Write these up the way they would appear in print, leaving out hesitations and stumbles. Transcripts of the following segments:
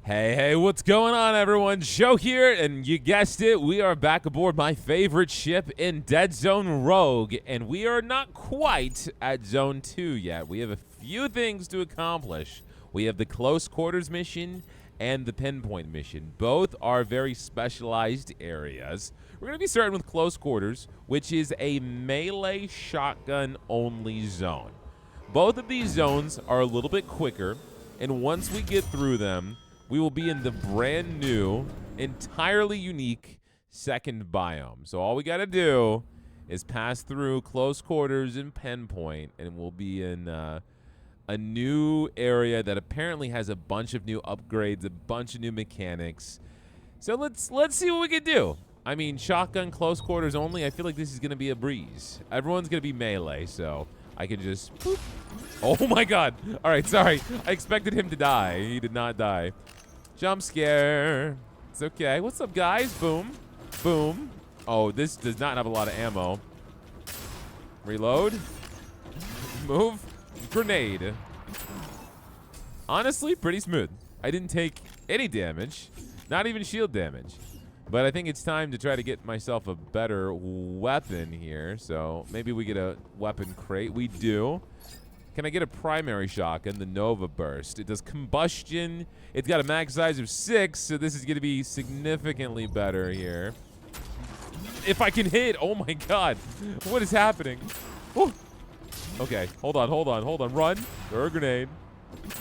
Hey, what's going on, everyone? Joe here, and you guessed it, we are back aboard my favorite ship in Deadzone Rogue, and we are not quite at Zone 2 yet. We have a few things to accomplish. We have the Close Quarters mission and the Pinpoint mission. Both are very specialized areas. We're going to be starting with Close Quarters, which is a melee shotgun-only zone. Both of these zones are a little bit quicker, and once we get through them, we will be in the brand new, entirely unique second biome. So all we got to do is pass through Close Quarters and Pinpoint, and we'll be in a new area that apparently has a bunch of new upgrades, a bunch of new mechanics. So let's see what we can do. I mean, shotgun Close Quarters only, I feel like this is going to be a breeze. Everyone's going to be melee, so I can just... Boop. Oh my god. All right, sorry. I expected him to die. He did not die. Jump scare. It's okay. What's up, guys? Boom. Boom. Oh, this does not have a lot of ammo. Reload. Move. Grenade. Honestly, pretty smooth. I didn't take any damage. Not even shield damage. But I think it's time to try to get myself a better weapon here. So maybe we get a weapon crate. We do. Can I get a primary shotgun, the Nova Burst? It does combustion. It's got a max size of 6, so this is going to be significantly better here. If I can hit, oh my god. What is happening? Woo. Okay, hold on. Run. Throw a grenade.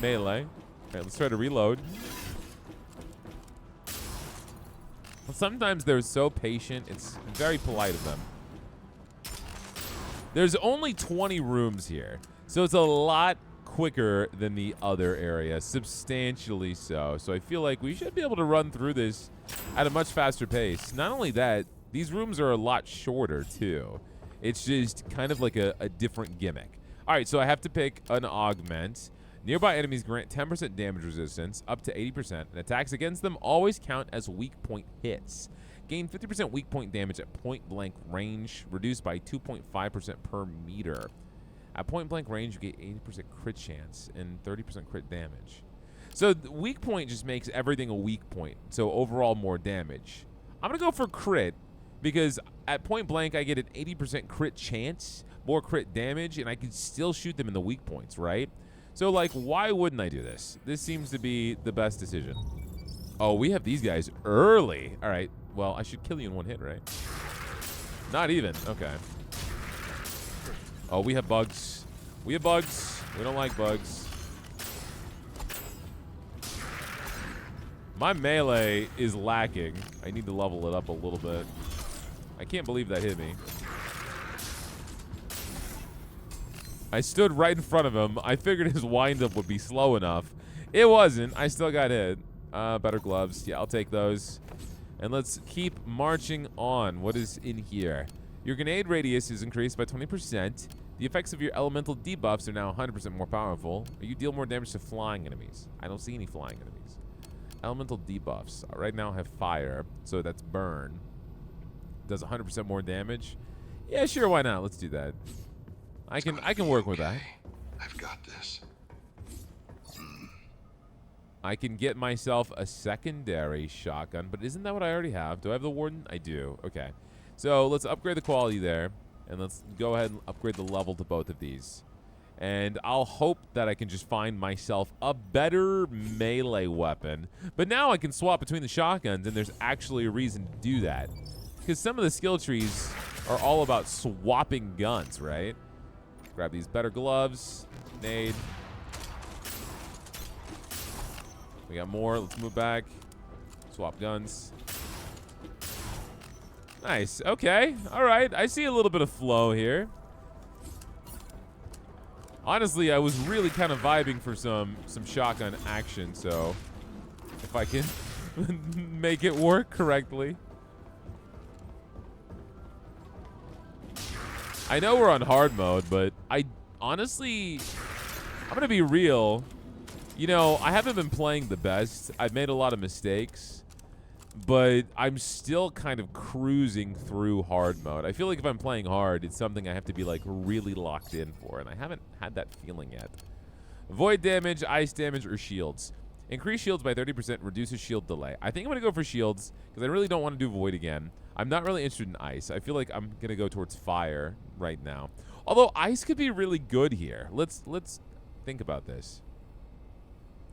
Melee. All right, let's try to reload. Well, sometimes they're so patient. It's very polite of them. There's only 20 rooms here. So it's a lot quicker than the other area, substantially so. So I feel like we should be able to run through this at a much faster pace. Not only that, these rooms are a lot shorter too. It's just kind of like a different gimmick. All right, so I have to pick an augment. Nearby enemies grant 10% damage resistance, up to 80%, and attacks against them always count as weak point hits. Gain 50% weak point damage at point blank range, reduced by 2.5% per meter. At point blank range, you get 80% crit chance and 30% crit damage. So the weak point just makes everything a weak point, so overall more damage. I'm going to go for crit because at point blank, I get an 80% crit chance, more crit damage, and I can still shoot them in the weak points, right? So, like, why wouldn't I do this? This seems to be the best decision. Oh, we have these guys early. All right, well, I should kill you in one hit, right? Not even. Okay. Oh, we have bugs. We have bugs. We don't like bugs. My melee is lacking. I need to level it up a little bit. I can't believe that hit me. I stood right in front of him. I figured his windup would be slow enough. It wasn't. I still got hit. Better gloves. Yeah, I'll take those. And let's keep marching on. What is in here? Your grenade radius is increased by 20%. The effects of your elemental debuffs are now 100% more powerful. You deal more damage to flying enemies. I don't see any flying enemies. Elemental debuffs. Right now I have fire, so that's burn. Does 100% more damage. Yeah, sure, why not? Let's do that. I can work with that. I've got this. I can get myself a secondary shotgun, but isn't that what I already have? Do I have the Warden? I do. Okay. So let's upgrade the quality there, and let's go ahead and upgrade the level to both of these. And I'll hope that I can just find myself a better melee weapon. But now I can swap between the shotguns, and there's actually a reason to do that. Because some of the skill trees are all about swapping guns, right? Grab these better gloves. Nade. We got more. Let's move back. Swap guns. Nice. Okay. All right. I see a little bit of flow here. Honestly, I was really kind of vibing for some shotgun action, so if I can make it work correctly. I know we're on hard mode, but I'm going to be real. You know, I haven't been playing the best. I've made a lot of mistakes, but I'm still kind of cruising through hard mode. I feel like if I'm playing hard, it's something I have to be like really locked in for, and I haven't had that feeling yet. Void damage, ice damage, or shields. Increase shields by 30%, reduces shield delay. I think I'm going to go for shields because I really don't want to do void again. I'm not really interested in ice. I feel like I'm going to go towards fire right now. Although ice could be really good here. Let's think about this.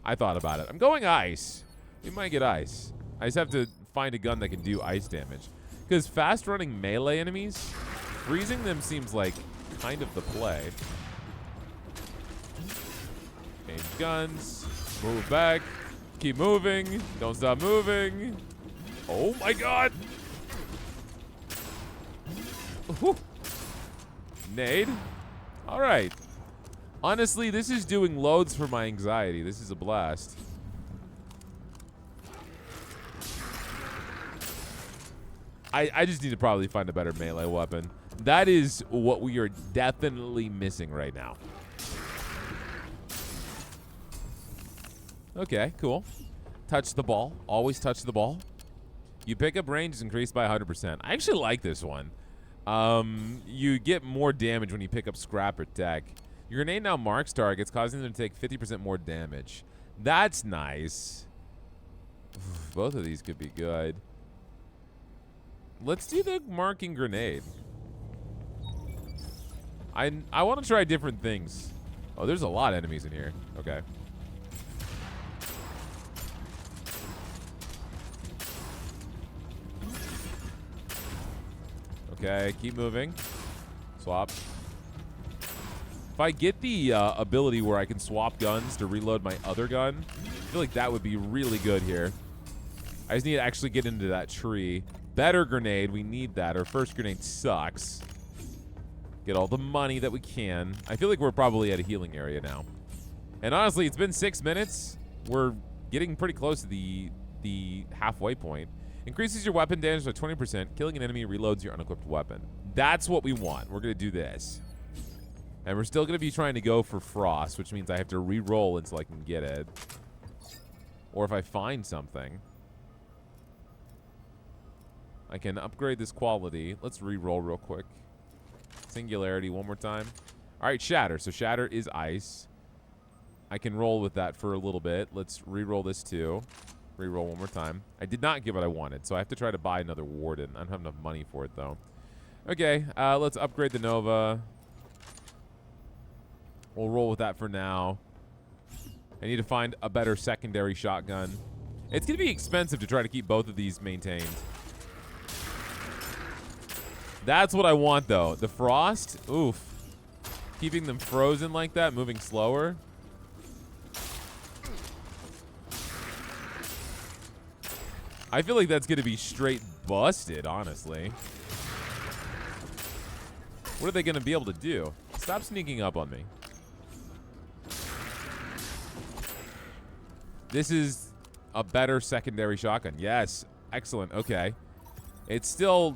I thought about it. I'm going ice. We might get ice. I just have to find a gun that can do ice damage. Because fast-running melee enemies, freezing them seems like kind of the play. Change guns. Move back. Keep moving. Don't stop moving. Oh my god. Ooh. Nade. All right. Honestly, this is doing loads for my anxiety. This is a blast. I just need to probably find a better melee weapon. That is what we are definitely missing right now. Okay, cool. Touch the ball. Always touch the ball. You pick up range is increased by 100%. I actually like this one. You get more damage when you pick up scrap or tech. Your grenade now marks targets, causing them to take 50% more damage. That's nice. Both of these could be good. Let's do the marking grenade. I want to try different things. Oh, there's a lot of enemies in here. Okay. Okay, keep moving. Swap. If I get the ability where I can swap guns to reload my other gun, I feel like that would be really good here. I just need to actually get into that tree. Better grenade. We need that. Our first grenade sucks. Get all the money that we can. I feel like we're probably at a healing area now. And honestly, it's been 6 minutes. We're getting pretty close to the halfway point. Increases your weapon damage by 20%. Killing an enemy reloads your unequipped weapon. That's what we want. We're going to do this. And we're still going to be trying to go for frost, which means I have to re-roll until I can get it. Or if I find something. I can upgrade this quality. Let's re-roll real quick. Singularity one more time. All right, shatter. So shatter is ice. I can roll with that for a little bit. Let's re-roll this too. Re-roll one more time. I did not get what I wanted, so I have to try to buy another warden. I don't have enough money for it, though. Okay, let's upgrade the Nova. We'll roll with that for now. I need to find a better secondary shotgun. It's going to be expensive to try to keep both of these maintained. That's what I want, though. The frost, oof. Keeping them frozen like that, moving slower. I feel like that's going to be straight busted, honestly. What are they going to be able to do? Stop sneaking up on me. This is a better secondary shotgun. Yes. Excellent. Okay. It's still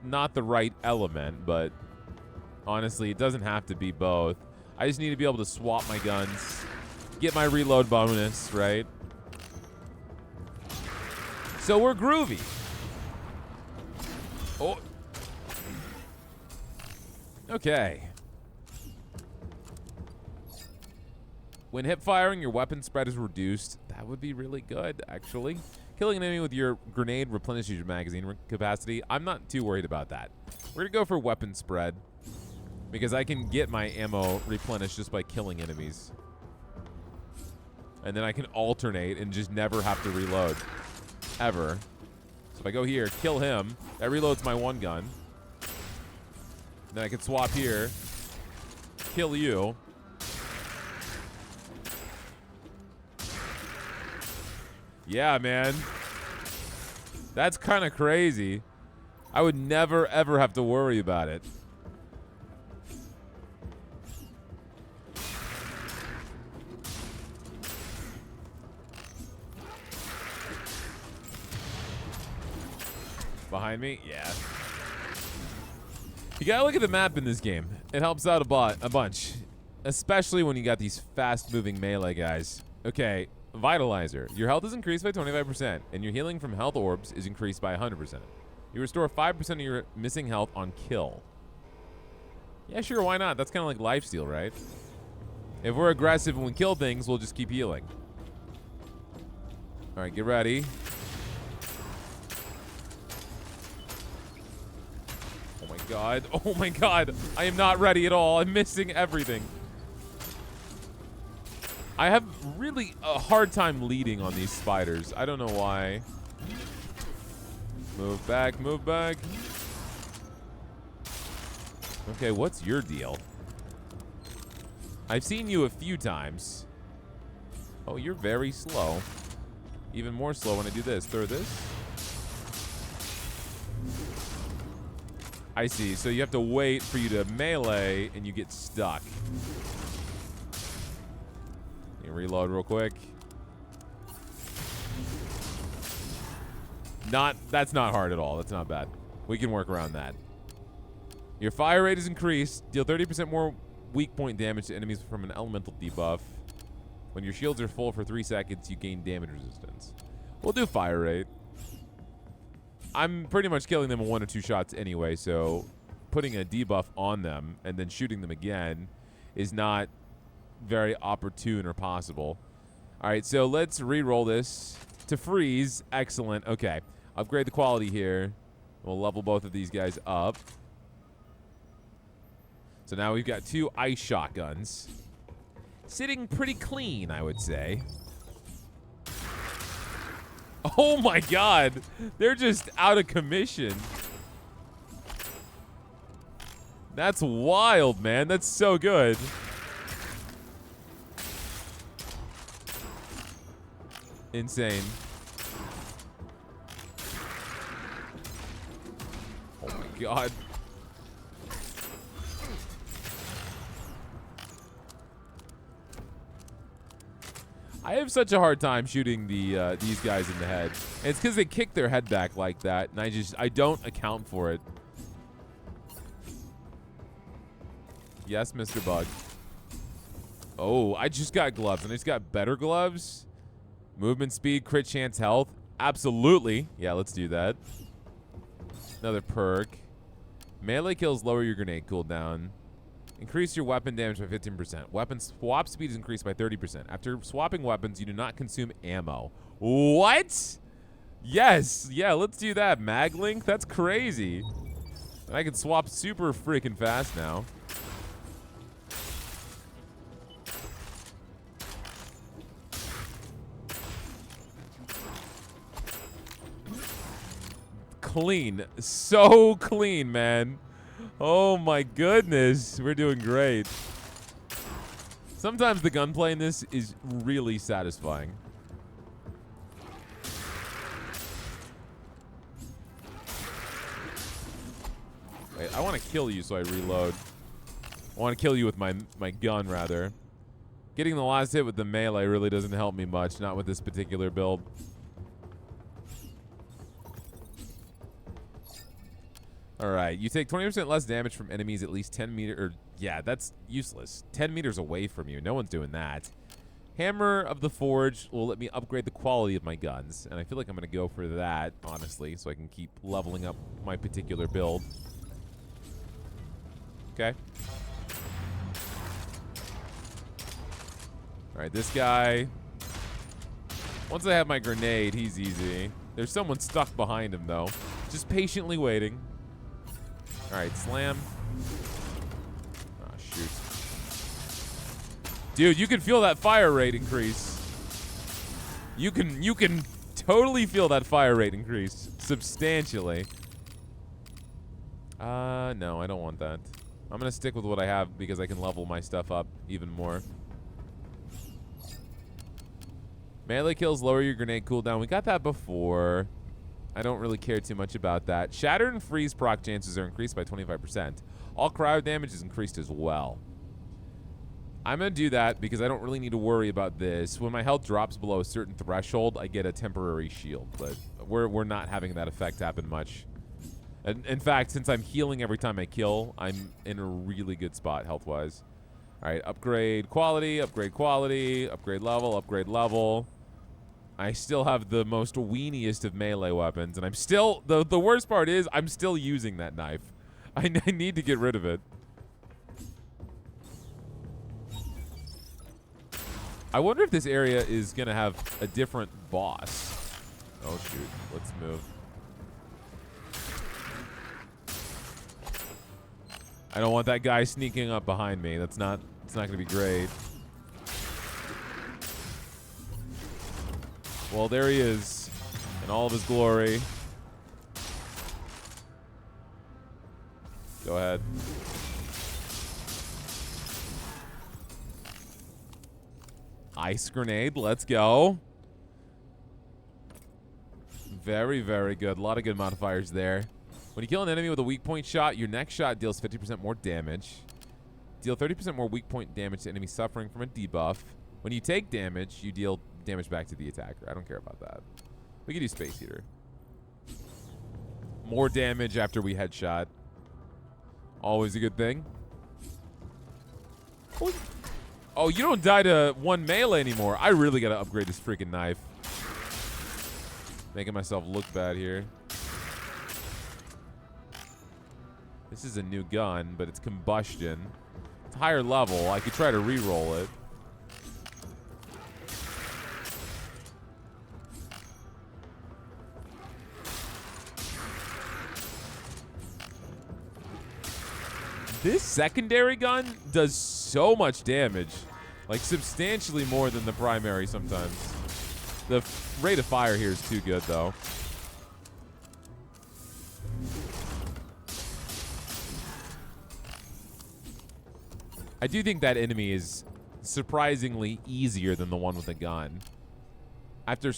not the right element, but honestly, it doesn't have to be both. I just need to be able to swap my guns, get my reload bonus, right? So we're groovy. Oh. Okay. When hip firing, your weapon spread is reduced. That would be really good, actually. Killing an enemy with your grenade replenishes your magazine capacity. I'm not too worried about that. We're going to go for weapon spread because I can get my ammo replenished just by killing enemies. And then I can alternate and just never have to reload. Ever. So if I go here, kill him, that reloads my one gun. Then I can swap here, kill you. Yeah, man. That's kind of crazy. I would never, ever have to worry about it. Behind me? Yeah. You gotta look at the map in this game. It helps out a bunch. Especially when you got these fast-moving melee guys. Okay, Vitalizer. Your health is increased by 25%, and your healing from health orbs is increased by 100%. You restore 5% of your missing health on kill. Yeah, sure, why not? That's kind of like lifesteal, right? If we're aggressive and we kill things, we'll just keep healing. All right, get ready. Oh my god. Oh my god. I am not ready at all. I'm missing everything. I have really a hard time leading on these spiders. I don't know why. Move back, move back. Okay, what's your deal? I've seen you a few times. Oh, you're very slow. Even more slow when I do this. Throw this. I see. So you have to wait for you to melee and you get stuck. You reload real quick. That's not hard at all. That's not bad. We can work around that. Your fire rate is increased. Deal 30% more weak point damage to enemies from an elemental debuff. When your shields are full for 3 seconds, you gain damage resistance. We'll do fire rate. I'm pretty much killing them in 1 or 2 shots anyway, so putting a debuff on them and then shooting them again is not very opportune or possible. All right, so let's re-roll this to freeze. Excellent. Okay, upgrade the quality here. We'll level both of these guys up. So now we've got 2 ice shotguns. Sitting pretty clean, I would say. Oh my god. They're just out of commission. That's wild, man. That's so good. Insane. Oh my god. I have such a hard time shooting these guys in the head. And it's because they kick their head back like that, and I don't account for it. Yes, Mr. Bug. Oh, I just got gloves, and I just got better gloves. Movement speed, crit chance, health. Absolutely. Yeah, let's do that. Another perk. Melee kills lower your grenade cooldown. Increase your weapon damage by 15%. Weapon swap speed is increased by 30%. After swapping weapons, you do not consume ammo. What? Yes. Yeah, let's do that. Mag link? That's crazy. And I can swap super freaking fast now. Clean. So clean, man. Oh my goodness, we're doing great. Sometimes the gunplay in this is really satisfying. Wait, I want to kill you so I reload. I want to kill you with my gun, rather. Getting the last hit with the melee really doesn't help me much, not with this particular build. All right, you take 20% less damage from enemies at least 10 meters. Yeah, that's useless. 10 meters away from you. No one's doing that. Hammer of the Forge will let me upgrade the quality of my guns, and I feel like I'm going to go for that, honestly, so I can keep leveling up my particular build. Okay. All right, this guy. Once I have my grenade, he's easy. There's someone stuck behind him, though. Just patiently waiting. All right, slam. Oh, shoot. Dude, you can feel that fire rate increase. You can totally feel that fire rate increase substantially. No, I don't want that. I'm going to stick with what I have because I can level my stuff up even more. Melee kills lower your grenade cooldown. We got that before. I don't really care too much about that. Shatter and freeze proc chances are increased by 25%. All cryo damage is increased as well. I'm going to do that because I don't really need to worry about this. When my health drops below a certain threshold, I get a temporary shield, but we're not having that effect happen much. And in fact, since I'm healing every time I kill, I'm in a really good spot health-wise. All right, upgrade quality, upgrade quality, upgrade level, upgrade level. I still have the most weeniest of melee weapons, and I'm still, the worst part is I'm still using that knife. I need to get rid of it. I wonder if this area is going to have a different boss. Oh, shoot. Let's move. I don't want that guy sneaking up behind me. It's not going to be great. Well, there he is in all of his glory. Go ahead. Ice grenade. Let's go. Very, very good. A lot of good modifiers there. When you kill an enemy with a weak point shot, your next shot deals 50% more damage. Deal 30% more weak point damage to enemies suffering from a debuff. When you take damage, you deal damage back to the attacker. I don't care about that. We can do Space Heater. More damage after we headshot. Always a good thing. Oh, you don't die to 1 melee anymore. I really got to upgrade this freaking knife. Making myself look bad here. This is a new gun, but it's combustion. It's higher level. I could try to re-roll it. This secondary gun does so much damage. Like, substantially more than the primary sometimes. The rate of fire here is too good, though. I do think that enemy is surprisingly easier than the one with the gun. After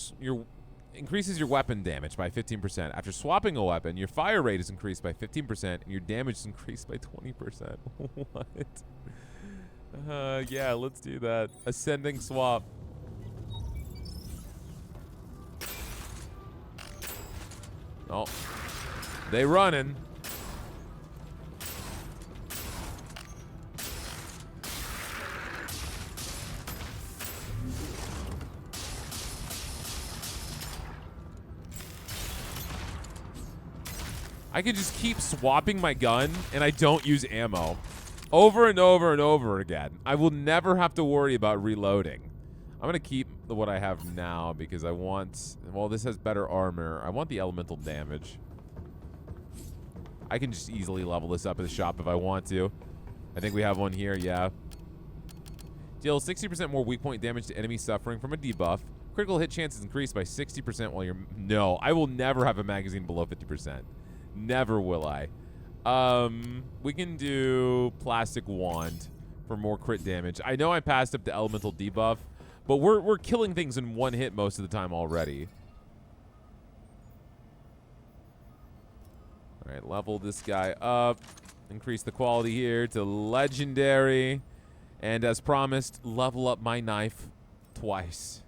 increases your weapon damage by 15%. After swapping a weapon, your fire rate is increased by 15% and your damage is increased by 20%. What? Yeah, let's do that. Ascending swap. Oh, they running. I can just keep swapping my gun, and I don't use ammo. Over and over and over again. I will never have to worry about reloading. I'm going to keep what I have now because I want... Well, this has better armor. I want the elemental damage. I can just easily level this up at the shop if I want to. I think we have one here, yeah. Deal 60% more weak point damage to enemies suffering from a debuff. Critical hit chance is increased by 60% while you're... No, I will never have a magazine below 50%. Never will I. We can do Plastic Wand for more crit damage. I know I passed up the elemental debuff, but we're killing things in one hit most of the time already. All right, level this guy up. Increase the quality here to legendary. And as promised, level up my knife twice.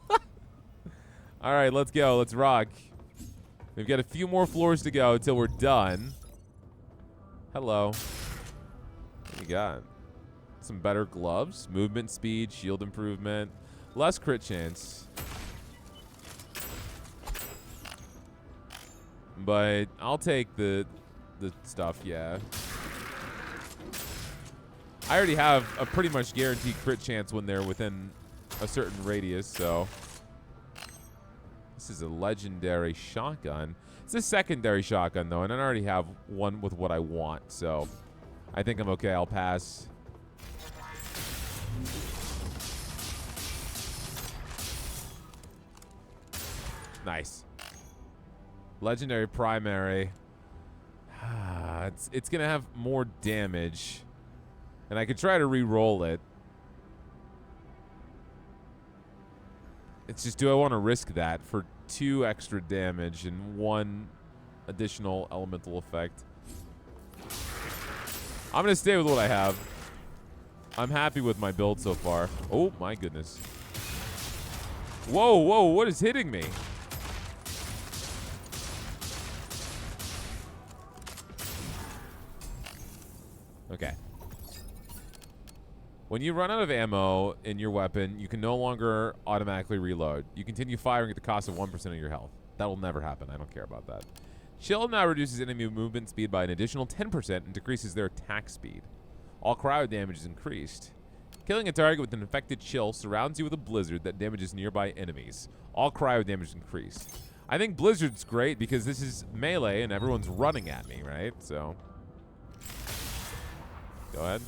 All right, let's go. Let's rock. We've got a few more floors to go until we're done. Hello. What do you got? Some better gloves, movement speed, shield improvement, less crit chance. But I'll take the stuff, yeah. I already have a pretty much guaranteed crit chance when they're within a certain radius, so... This is a legendary shotgun. It's a secondary shotgun, though, and I already have one with what I want, so I think I'm okay. I'll pass. Nice. Legendary primary. It's going to have more damage, and I could try to re-roll it. It's just, do I want to risk that for 2 extra damage and 1 additional elemental effect? I'm going to stay with what I have. I'm happy with my build so far. Oh, my goodness. Whoa, whoa, what is hitting me? Okay. When you run out of ammo in your weapon, you can no longer automatically reload. You continue firing at the cost of 1% of your health. That will never happen. I don't care about that. Chill now reduces enemy movement speed by an additional 10% and decreases their attack speed. All cryo damage is increased. Killing a target with an infected chill surrounds you with a blizzard that damages nearby enemies. All cryo damage is increased. I think Blizzard's great because this is melee and everyone's running at me, right? So, go ahead.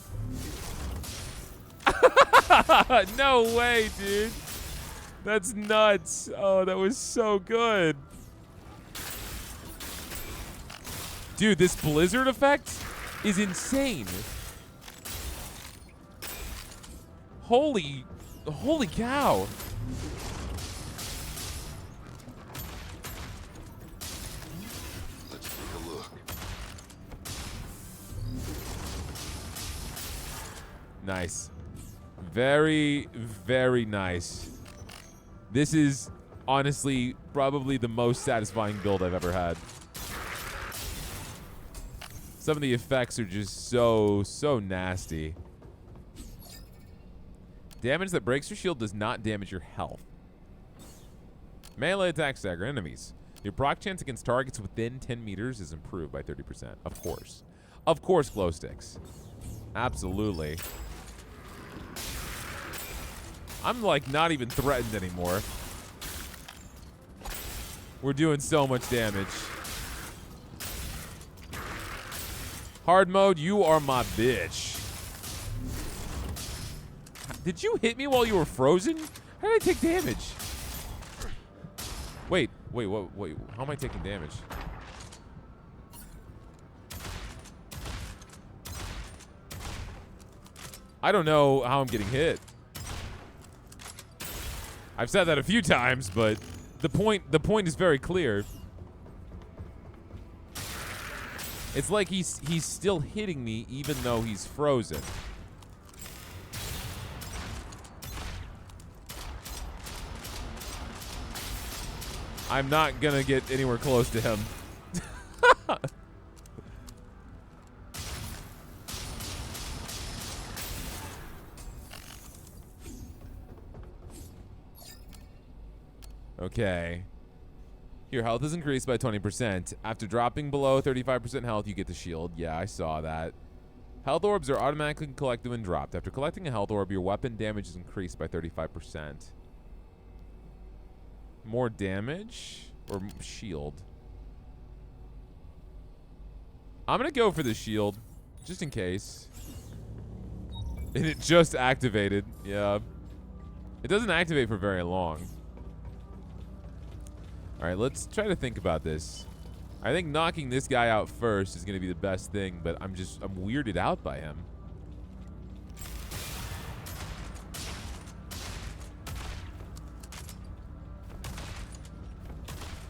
No way, dude. That's nuts. Oh, that was so good. Dude, this Blizzard effect is insane. Holy cow. Let's take a look. Nice. Very, very nice. This is honestly probably the most satisfying build I've ever had. Some of the effects are just so nasty. Damage that breaks your shield does not damage your health. Melee attacks stagger enemies. Your proc chance against targets within 10 meters is improved by 30%. Of course. Of course, glow sticks. Absolutely. I'm like not even threatened anymore. We're doing so much damage. Hard mode, you are my bitch. Did you hit me while you were frozen? How did I take damage? Wait, how am I taking damage? I don't know how I'm getting hit. I've said that a few times, but the point is very clear. It's like he's still hitting me even though he's frozen. I'm not gonna get anywhere close to him. Okay. Your health is increased by 20%. After dropping below 35% health, you get the shield. Yeah, I saw that. Health orbs are automatically collected when dropped. After collecting a health orb, your weapon damage is increased by 35%. More damage or shield? I'm going to go for the shield, just in case. And it just activated. Yeah. It doesn't activate for very long. All right, let's try to think about this. I think knocking this guy out first is going to be the best thing, but I'm weirded out by him.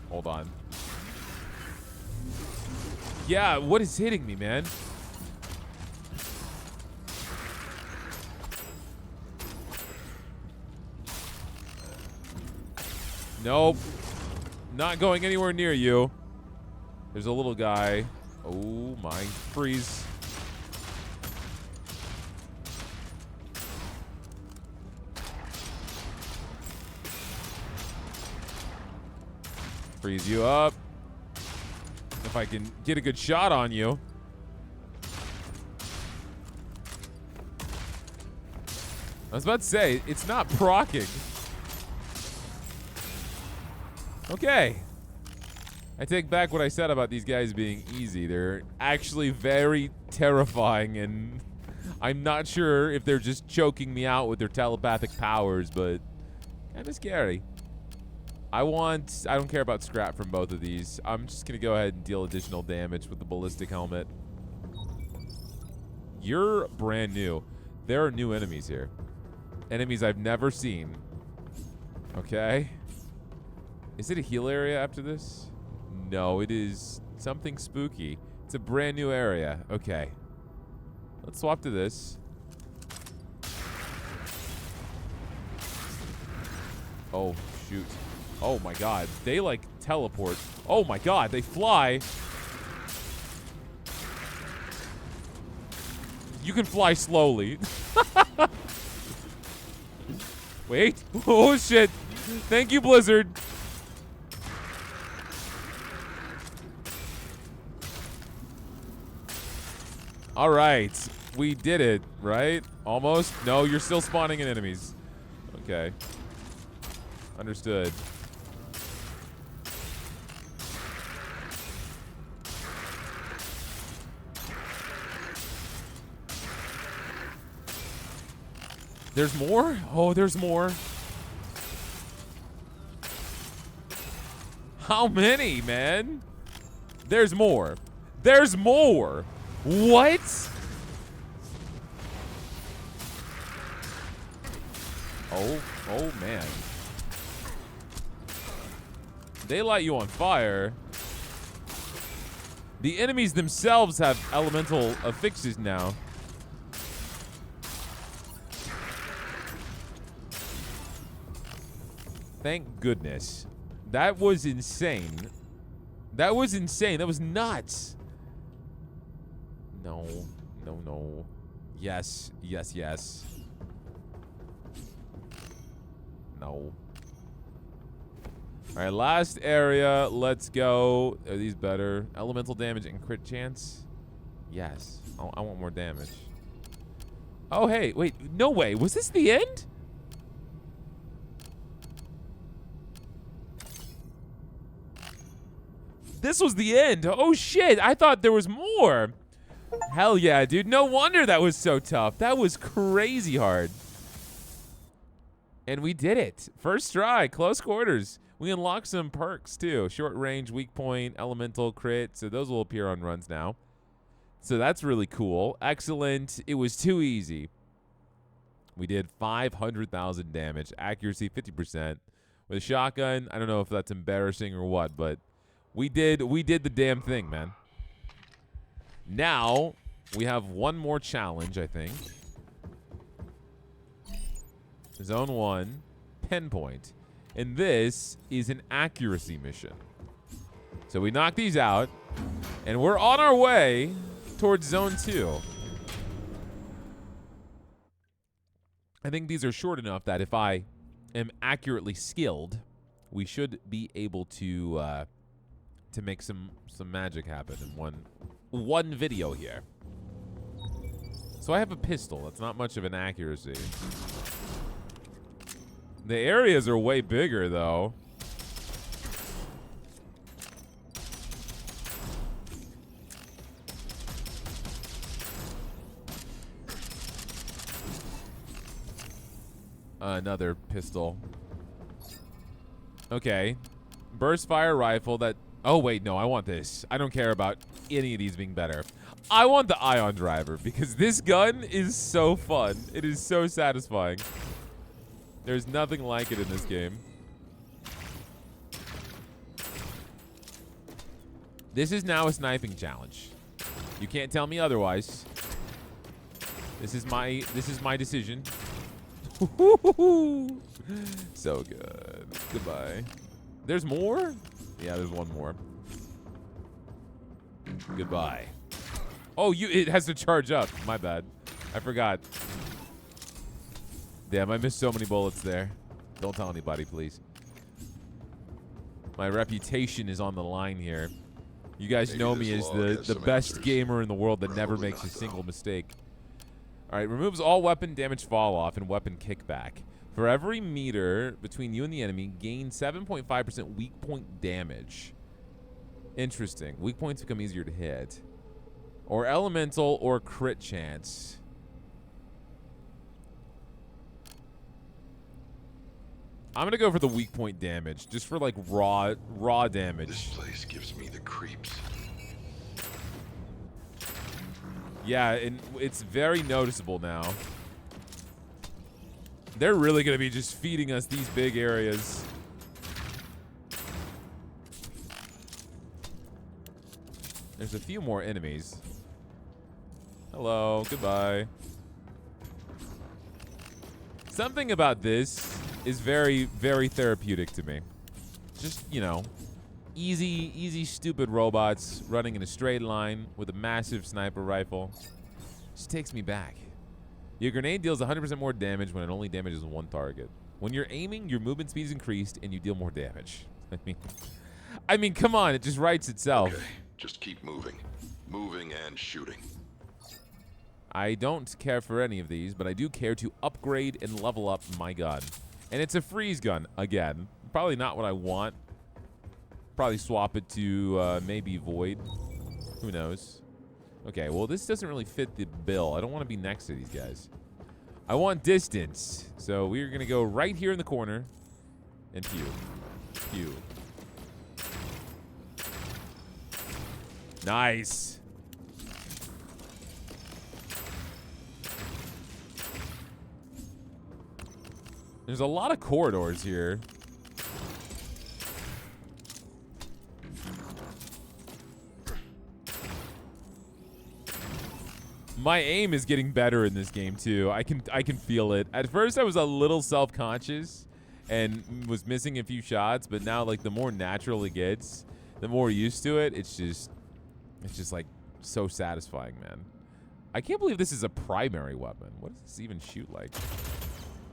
Hold on. Yeah, what is hitting me, man? Nope. Not going anywhere near you. There's a little guy. Oh my. Freeze. Freeze you up. If I can get a good shot on you. I was about to say, it's not proccing. Okay. I take back what I said about these guys being easy. They're actually very terrifying, and I'm not sure if they're just choking me out with their telepathic powers, but kind of scary. I don't care about scrap from both of these. I'm just going to go ahead and deal additional damage with the ballistic helmet. You're brand new. There are new enemies here. Enemies I've never seen. Okay. Is it a heal area after this? No, it is something spooky. It's a brand new area. Okay. Let's swap to this. Oh, shoot. Oh, my God. They, like, teleport. Oh, my God. They fly. You can fly slowly. Wait. Oh, shit. Thank you, Blizzard. All right. We did it, right? Almost? No, you're still spawning in enemies. Okay. Understood. There's more? Oh, there's more. How many, man? There's more. There's more. What? Oh man. They light you on fire. The enemies themselves have elemental affixes now. Thank goodness. That was insane. That was insane. That was nuts. No. No, no. Yes. Yes, yes. No. All right, last area. Let's go. Are these better? Elemental damage and crit chance? Yes. I want more damage. Oh, hey. Wait. No way. Was this the end? This was the end. Oh, shit. I thought there was more. Hell yeah, dude. No wonder that was so tough. That was crazy hard. And we did it. First try. Close quarters. We unlocked some perks, too. Short range, weak point, elemental, crit. So those will appear on runs now. So that's really cool. Excellent. It was too easy. We did 500,000 damage. Accuracy, 50%. With a shotgun, I don't know if that's embarrassing or what, but we did the damn thing, man. Now, we have one more challenge, I think. Zone 1, Pinpoint. And this is an accuracy mission. So we knock these out, and we're on our way towards Zone 2. I think these are short enough that if I am accurately skilled, we should be able to make some magic happen in one video here. So I have a pistol. That's not much of an accuracy. The areas are way bigger, though. Another pistol. Okay. Burst fire rifle that... Oh, wait, no, I want this. I don't care about any of these being better. I want the ion driver because this gun is so fun. It is so satisfying. There's nothing like it in this game. This is now a sniping challenge. You can't tell me otherwise. This is my decision. So good. Goodbye. There's more? Yeah, there's one more. Goodbye. Oh, it has to charge up. My bad. I forgot. Damn, I missed so many bullets there. Don't tell anybody, please. My reputation is on the line here. You guys know me as the best gamer in the world that never makes a single mistake. All right, removes all weapon damage fall off and weapon kickback. For every meter between you and the enemy, gain 7.5% weak point damage. Interesting. Weak points become easier to hit. Or elemental or crit chance. I'm going to go for the weak point damage, just for like raw damage. This place gives me the creeps. Yeah, and it's very noticeable now. They're really going to be just feeding us these big areas. There's a few more enemies. Hello, goodbye. Something about this is very, very therapeutic to me. Just, you know, easy, stupid robots running in a straight line with a massive sniper rifle. Just takes me back. Your grenade deals 100% more damage when it only damages one target. When you're aiming, your movement speed is increased and you deal more damage. I mean, come on, it just writes itself. Okay, just keep moving. Moving and shooting. I don't care for any of these, but I do care to upgrade and level up my gun. And it's a freeze gun, again. Probably not what I want. Probably swap it to maybe Void. Who knows? Okay, well, this doesn't really fit the bill. I don't want to be next to these guys. I want distance. So we're going to go right here in the corner and pew. Pew. Nice. There's a lot of corridors here. My aim is getting better in this game too. I can feel it. At first I was a little self-conscious and was missing a few shots, but now like the more natural it gets, the more used to it, it's just like so satisfying, man. I can't believe this is a primary weapon. What does this even shoot like?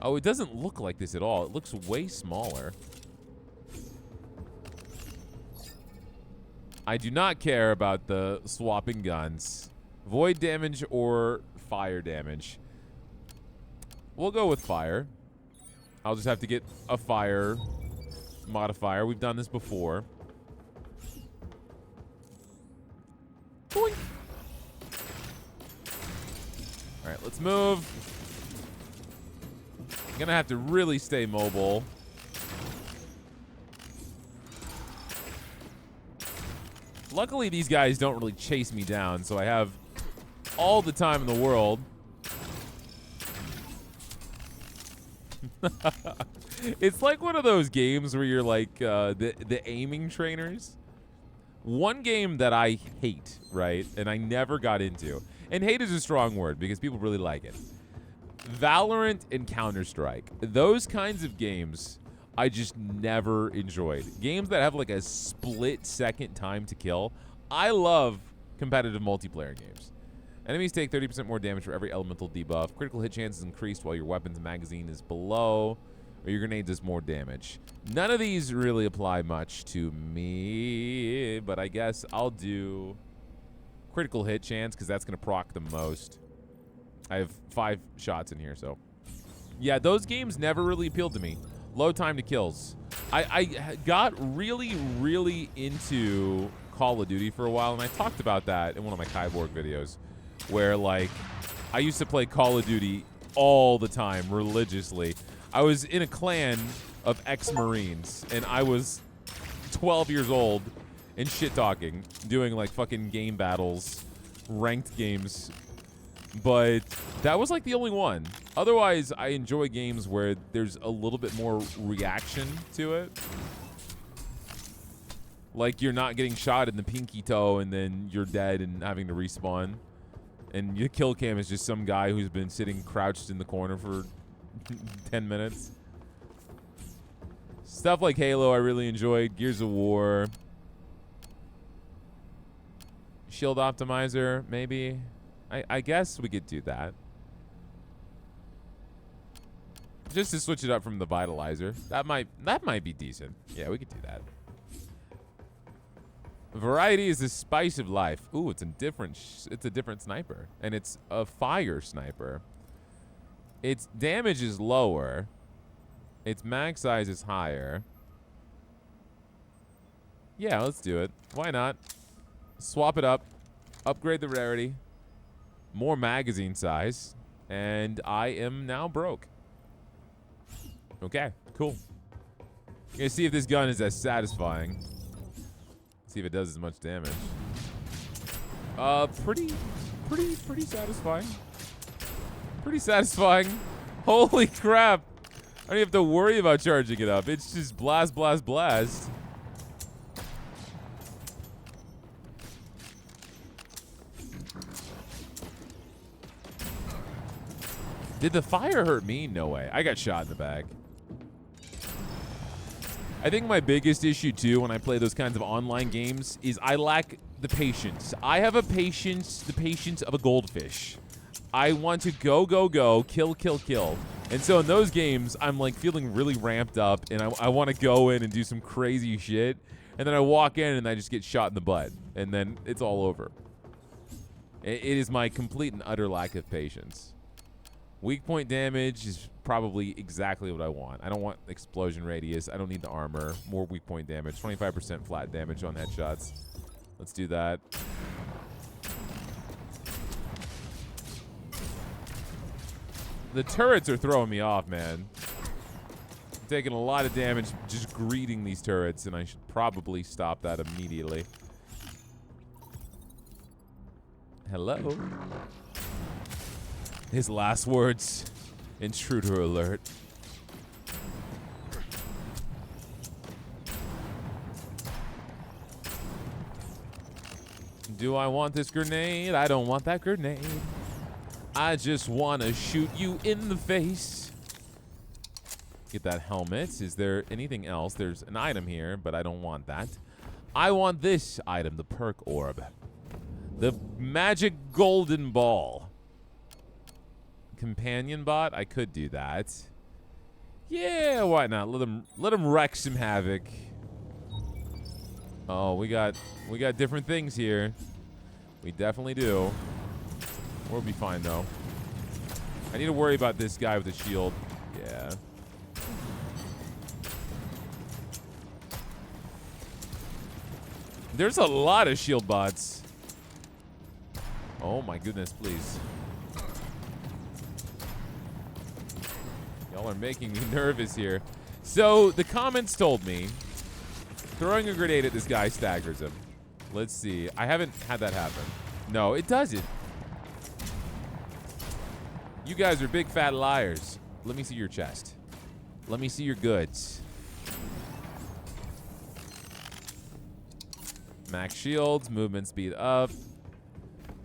Oh, it doesn't look like this at all. It looks way smaller. I do not care about the swapping guns. Void damage or fire damage. We'll go with fire. I'll just have to get a fire modifier. We've done this before. Boing. All right, let's move. I'm gonna have to really stay mobile. Luckily, these guys don't really chase me down, so I have all the time in the world. It's like one of those games where you're like the aiming trainers. One game that I hate, right, and I never got into, and hate is a strong word because people really like it. Valorant and Counter-Strike. Those kinds of games I just never enjoyed. Games that have like a split-second time to kill. I love competitive multiplayer games. Enemies take 30% more damage for every elemental debuff. Critical hit chance is increased while your weapon's magazine is below, or your grenade does more damage. None of these really apply much to me, but I guess I'll do critical hit chance because that's going to proc the most. I have 5 shots in here, so. Yeah, those games never really appealed to me. Low time to kills. I got really, really into Call of Duty for a while, and I talked about that in one of my Kyborg videos, where, like, I used to play Call of Duty all the time, religiously. I was in a clan of ex-Marines, and I was 12 years old and shit-talking, doing, like, fucking game battles, ranked games. But that was, like, the only one. Otherwise, I enjoy games where there's a little bit more reaction to it. Like, you're not getting shot in the pinky toe and then you're dead and having to respawn. And your kill cam is just some guy who's been sitting crouched in the corner for 10 minutes. Stuff like Halo I really enjoyed. Gears of War. Shield Optimizer, maybe. I guess we could do that. Just to switch it up from the Vitalizer. That might be decent. Yeah, we could do that. Variety is the spice of life. Ooh, it's a different sniper, and it's a fire sniper. Its damage is lower. Its mag size is higher. Yeah, let's do it. Why not? Swap it up. Upgrade the rarity. More magazine size. And I am now broke. Okay, cool. Gonna see if this gun is as satisfying. See if it does as much damage. Pretty satisfying. Pretty satisfying. Holy crap. I don't even have to worry about charging it up. It's just blast, blast, blast. Did the fire hurt me? No way. I got shot in the back. I think my biggest issue, too, when I play those kinds of online games is I lack the patience. I have the patience of a goldfish. I want to go, go, go, kill, kill, kill. And so in those games, I'm, like, feeling really ramped up, and I want to go in and do some crazy shit. And then I walk in, and I just get shot in the butt. And then it's all over. It is my complete and utter lack of patience. Weak point damage is probably exactly what I want. I don't want explosion radius. I don't need the armor. More weak point damage. 25% flat damage on headshots. Let's do that. The turrets are throwing me off, man. I'm taking a lot of damage just greeting these turrets, and I should probably stop that immediately. Hello? His last words. Intruder alert. Do I want this grenade? I don't want that grenade. I just want to shoot you in the face. Get that helmet. Is there anything else? There's an item here, but I don't want that. I want this item, the perk orb. The magic golden ball. Companion bot? I could do that. Yeah, why not? Let him wreck some havoc. Oh, we got different things here. We definitely do. We'll be fine though. I need to worry about this guy with the shield. Yeah. There's a lot of shield bots. Oh my goodness, please. Y'all are making me nervous here. So the comments told me throwing a grenade at this guy staggers him. Let's see. I haven't had that happen. No, it doesn't. You guys are big fat liars. Let me see your chest. Let me see your goods. Max shields, movement speed up.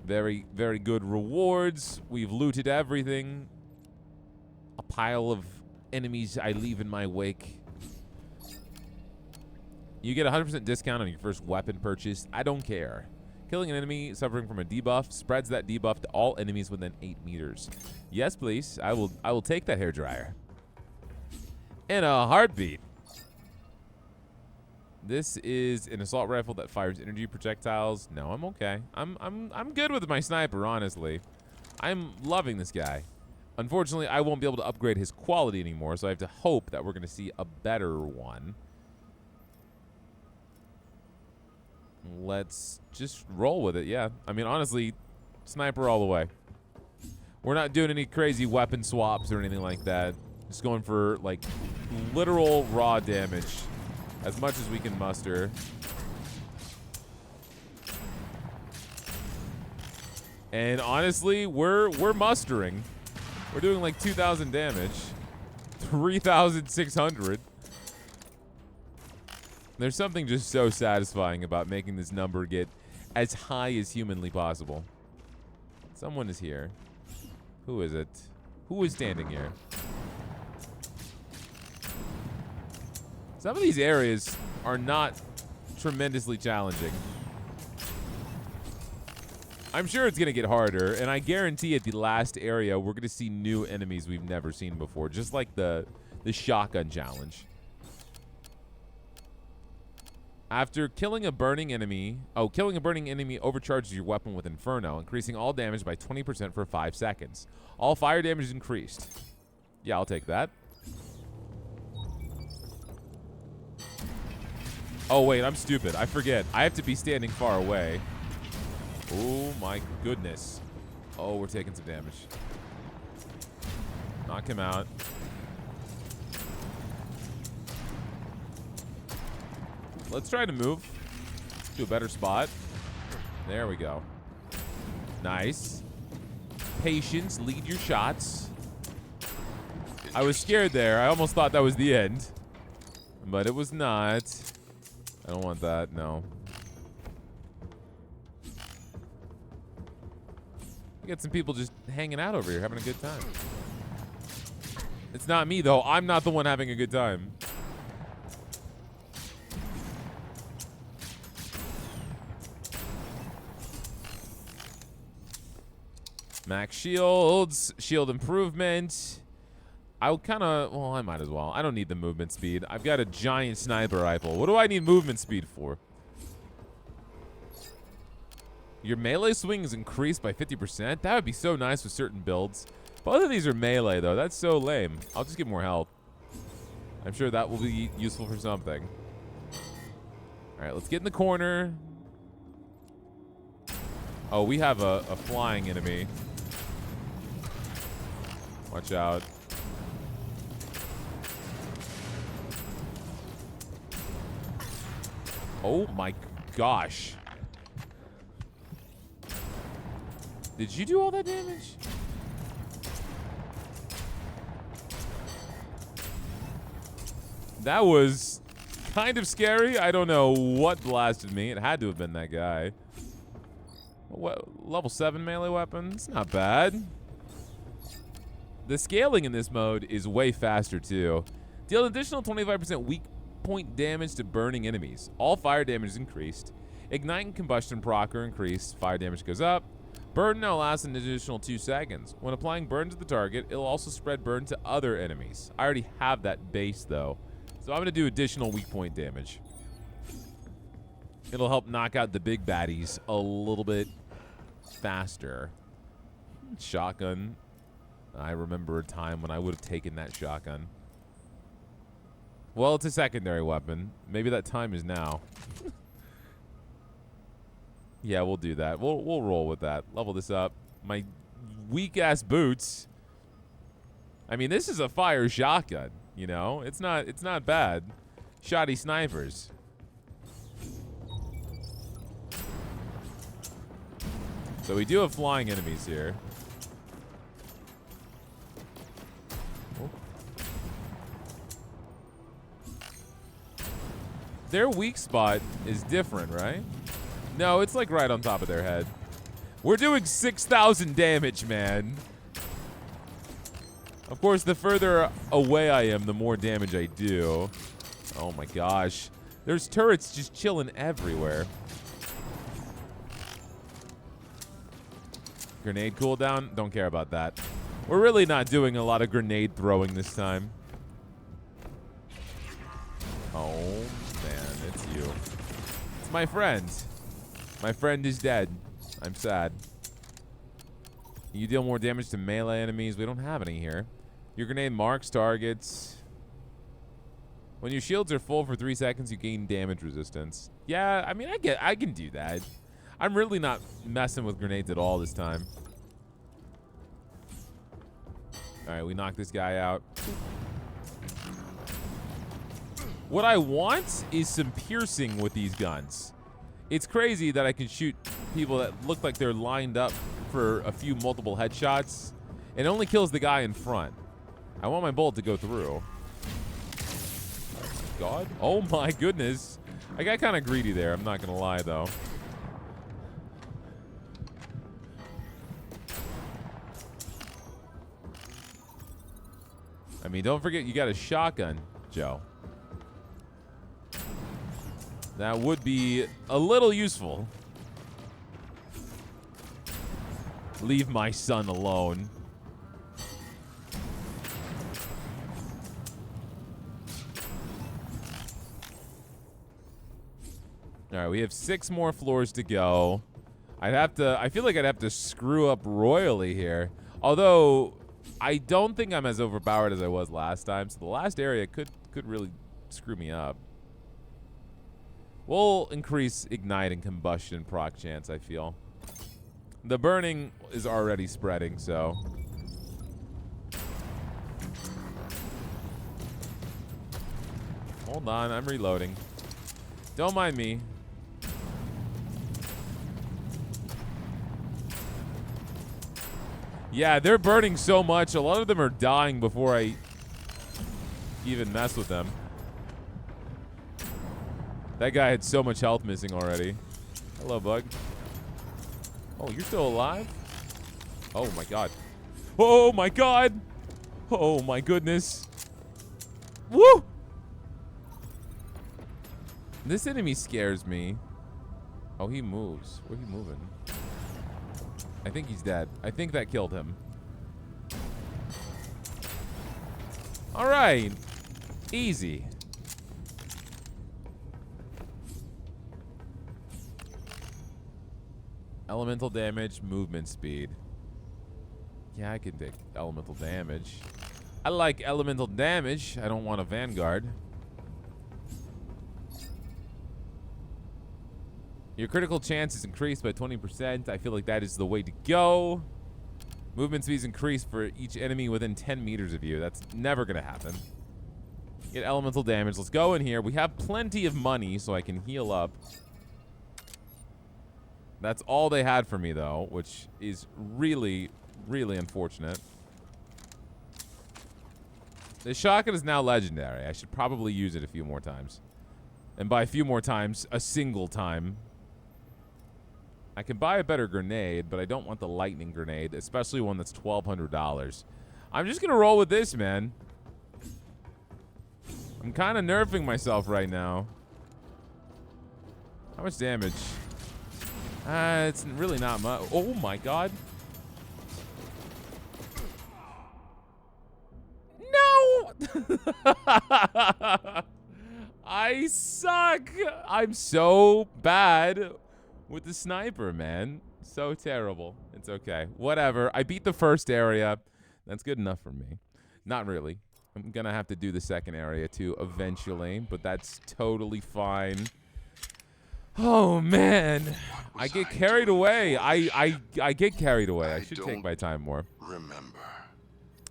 Very, very good rewards. We've looted everything. A pile of enemies I leave in my wake. You get a 100% discount on your first weapon purchase. I don't care. Killing an enemy suffering from a debuff spreads that debuff to all enemies within 8 meters. Yes, please. I will take that hairdryer. In a heartbeat. This is an assault rifle that fires energy projectiles. No, I'm okay. I'm good with my sniper, honestly. I'm loving this guy. Unfortunately, I won't be able to upgrade his quality anymore, so I have to hope that we're going to see a better one. Let's just roll with it, yeah. I mean, honestly, sniper all the way. We're not doing any crazy weapon swaps or anything like that. Just going for, like, literal raw damage. As much as we can muster. And honestly, we're mustering. We're doing like 2,000 damage. 3,600. There's something just so satisfying about making this number get as high as humanly possible. Someone is here. Who is it? Who is standing here? Some of these areas are not tremendously challenging. I'm sure it's going to get harder, and I guarantee at the last area we're going to see new enemies we've never seen before, just like the shotgun challenge. After killing a burning enemy, overcharges your weapon with Inferno, increasing all damage by 20% for 5 seconds. All fire damage is increased. Yeah, I'll take that. Oh, wait, I'm stupid. I forget. I have to be standing far away. Oh, my goodness. Oh, we're taking some damage. Knock him out. Let's try to move to a better spot. There we go. Nice. Patience. Lead your shots. I was scared there. I almost thought that was the end. But it was not. I don't want that, no. We got some people just hanging out over here, having a good time. It's not me, though. I'm not the one having a good time. Max shields, shield improvement. I would kind of, well, I might as well. I don't need the movement speed. I've got a giant sniper rifle. What do I need movement speed for? Your melee swing is increased by 50%. That would be so nice with certain builds. Both of these are melee, though. That's so lame. I'll just get more health. I'm sure that will be useful for something. All right, let's get in the corner. Oh, we have a flying enemy. Watch out. Oh my gosh. Did you do all that damage? That was kind of scary. I don't know what blasted me. It had to have been that guy. What, level 7 melee weapon? It's not bad. The scaling in this mode is way faster too. Deal an additional 25% weak point damage to burning enemies. All fire damage is increased. Ignite and combustion proc are increased. Fire damage goes up. Burn now lasts an additional 2 seconds. When applying burn to the target, it'll also spread burn to other enemies. I already have that base though. So I'm going to do additional weak point damage. It'll help knock out the big baddies a little bit faster. Shotgun. I remember a time when I would have taken that shotgun. Well, it's a secondary weapon. Maybe that time is now. Yeah, we'll do that. We'll roll with that. Level this up. My weak-ass boots. I mean, this is a fire shotgun. You know, it's not bad. Shoddy snipers. So we do have flying enemies here. Oh. Their weak spot is different, right? No, it's like right on top of their head. We're doing 6,000 damage, man. Of course, the further away I am, the more damage I do. Oh my gosh. There's turrets just chilling everywhere. Grenade cooldown? Don't care about that. We're really not doing a lot of grenade throwing this time. Oh, man, it's you. It's my friend. My friend is dead. I'm sad. You deal more damage to melee enemies. We don't have any here. Your grenade marks targets. When your shields are full for 3 seconds, you gain damage resistance. Yeah, I mean, I can do that. I'm really not messing with grenades at all this time. All right, we knocked this guy out. What I want is some piercing with these guns. It's crazy that I can shoot people that look like they're lined up for a few multiple headshots. It only kills the guy in front. I want my bullet to go through. God. Oh my goodness. I got kind of greedy there. I'm not going to lie, though. I mean, don't forget you got a shotgun, Joe. That would be a little useful. Leave my son alone. All right, we have 6 more floors to go. I feel like I'd have to screw up royally here. Although I don't think I'm as overpowered as I was last time, so the last area could really screw me up. We'll increase ignite and combustion proc chance, I feel. The burning is already spreading, so. Hold on, I'm reloading. Don't mind me. Yeah, they're burning so much. A lot of them are dying before I even mess with them. That guy had so much health missing already. Hello, bug. Oh, you're still alive? Oh, my God. Oh, my God. Oh, my goodness. Woo! This enemy scares me. Oh, he moves. Where's he moving? I think he's dead. I think that killed him. All right. Easy. Elemental damage, movement speed. Yeah, I can take elemental damage. I like elemental damage. I don't want a Vanguard. Your critical chance is increased by 20%. I feel like that is the way to go. Movement speeds increase for each enemy within 10 meters of you. That's never going to happen. Get elemental damage. Let's go in here. We have plenty of money, so I can heal up. That's all they had for me, though, which is really, really unfortunate. The shotgun is now legendary. I should probably use it a few more times. And by a few more times, a single time. I can buy a better grenade, but I don't want the lightning grenade, especially one that's $1,200. I'm just going to roll with this, man. I'm kind of nerfing myself right now. How much damage? It's really not much. Oh, my God. No! I suck. I'm so bad with the sniper, man. So terrible. It's okay. Whatever. I beat the first area. That's good enough for me. Not really. I'm going to have to do the second area too eventually, but that's totally fine. Oh, man. I get carried away. I get carried away. I should take my time more. Remember.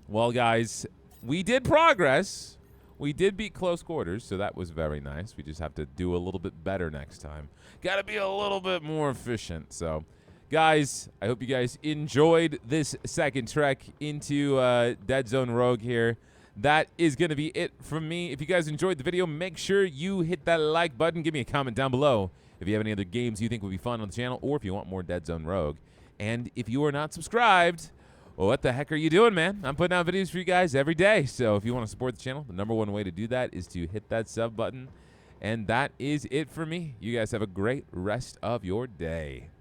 Well, guys, we did progress. We did beat close quarters, so that was very nice. We just have to do a little bit better next time. Got to be a little bit more efficient. So, guys, I hope you guys enjoyed this second trek into Deadzone Rogue here. That is going to be it from me. If you guys enjoyed the video, make sure you hit that like button. Give me a comment down below if you have any other games you think would be fun on the channel or if you want more Deadzone Rogue. And if you are not subscribed, well, what the heck are you doing, man? I'm putting out videos for you guys every day. So if you want to support the channel, the #1 way to do that is to hit that sub button. And that is it for me. You guys have a great rest of your day.